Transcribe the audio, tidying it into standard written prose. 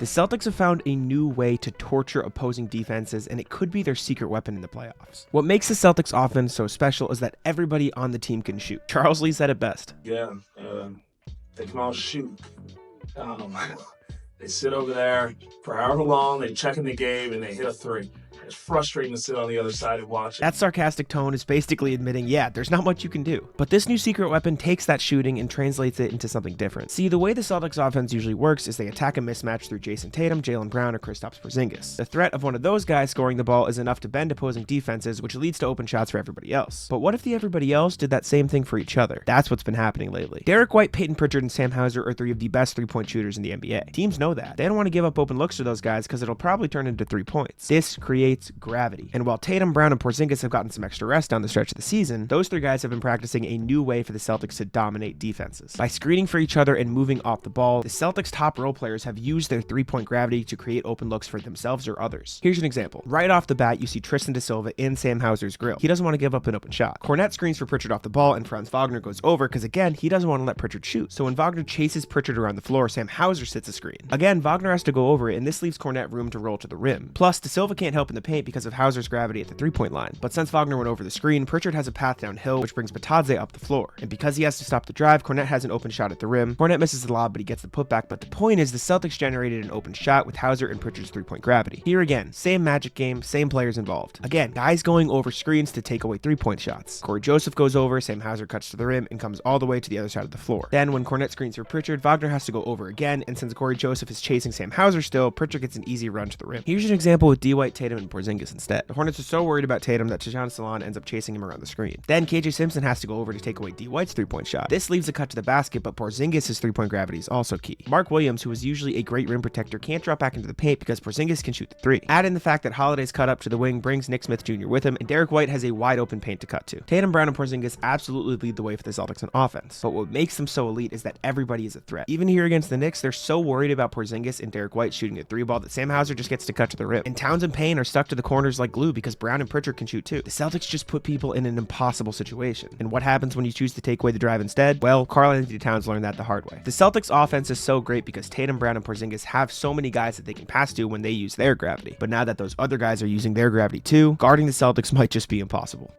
The Celtics have found a new way to torture opposing defenses, and it could be their secret weapon in the playoffs. What makes the Celtics offense so special is that everybody on the team can shoot. Charles Lee said it best. Yeah, they can all shoot. They sit over there for however long, they check in the game, and they hit a three. It's frustrating to sit on the other side and watch it. That sarcastic tone is basically admitting, yeah, there's not much you can do. But this new secret weapon takes that shooting and translates it into something different. See, the way the Celtics offense usually works is they attack a mismatch through Jason Tatum, Jaylen Brown, or Kristaps Porzingis. The threat of one of those guys scoring the ball is enough to bend opposing defenses, which leads to open shots for everybody else. But what if the everybody else did that same thing for each other? That's what's been happening lately. Derek White, Peyton Pritchard, and Sam Hauser are three of the best three-point shooters in the NBA. Teams know that. They don't want to give up open looks to those guys because it'll probably turn into 3 points. This creates gravity. And while Tatum, Brown, and Porzingis have gotten some extra rest down the stretch of the season, those three guys have been practicing a new way for the Celtics to dominate defenses. By screening for each other and moving off the ball, the Celtics' top role players have used their three-point gravity to create open looks for themselves or others. Here's an example. Right off the bat, you see Tristan da Silva in Sam Hauser's grill. He doesn't want to give up an open shot. Kornet screens for Pritchard off the ball, and Franz Wagner goes over because, again, he doesn't want to let Pritchard shoot. So when Wagner chases Pritchard around the floor, Sam Hauser sits a screen. Again, Wagner has to go over it, and this leaves Kornet room to roll to the rim. Plus, da Silva can't help in the paint because of Hauser's gravity at the three-point line. But since Wagner went over the screen, Pritchard has a path downhill, which brings Batadze up the floor. And because he has to stop the drive, Kornet has an open shot at the rim. Kornet misses the lob, but he gets the putback. But the point is, the Celtics generated an open shot with Hauser and Pritchard's three-point gravity. Here again, same magic game, same players involved. Again, guys going over screens to take away three-point shots. Corey Joseph goes over, Sam Hauser cuts to the rim, and comes all the way to the other side of the floor. Then, when Kornet screens for Pritchard, Wagner has to go over again, and since Corey Joseph is chasing Sam Hauser still, Pritchard gets an easy run to the rim. Here's an example with D. White, Tatum, and Porzingis instead. The Hornets are so worried about Tatum that Tajon Salon ends up chasing him around the screen. Then KJ Simpson has to go over to take away D. White's three-point shot. This leaves a cut to the basket, but Porzingis' three-point gravity is also key. Mark Williams, who is usually a great rim protector, can't drop back into the paint because Porzingis can shoot the three. Add in the fact that Holiday's cut up to the wing brings Nick Smith Jr. with him, and Derek White has a wide open paint to cut to. Tatum, Brown, and Porzingis absolutely lead the way for the Celtics on offense, but what makes them so elite is that everybody is a threat. Even here against the Knicks, they're so worried about Porzingis and Derek White shooting a three ball that Sam Hauser just gets to cut to the rim. And Towns and Payne are stuck to the corners like glue because Brown and Pritchard can shoot too. The Celtics just put people in an impossible situation. And what happens when you choose to take away the drive instead? Well, Karl-Anthony Towns learned that the hard way. The Celtics offense is so great because Tatum, Brown, and Porzingis have so many guys that they can pass to when they use their gravity. But now that those other guys are using their gravity too, guarding the Celtics might just be impossible.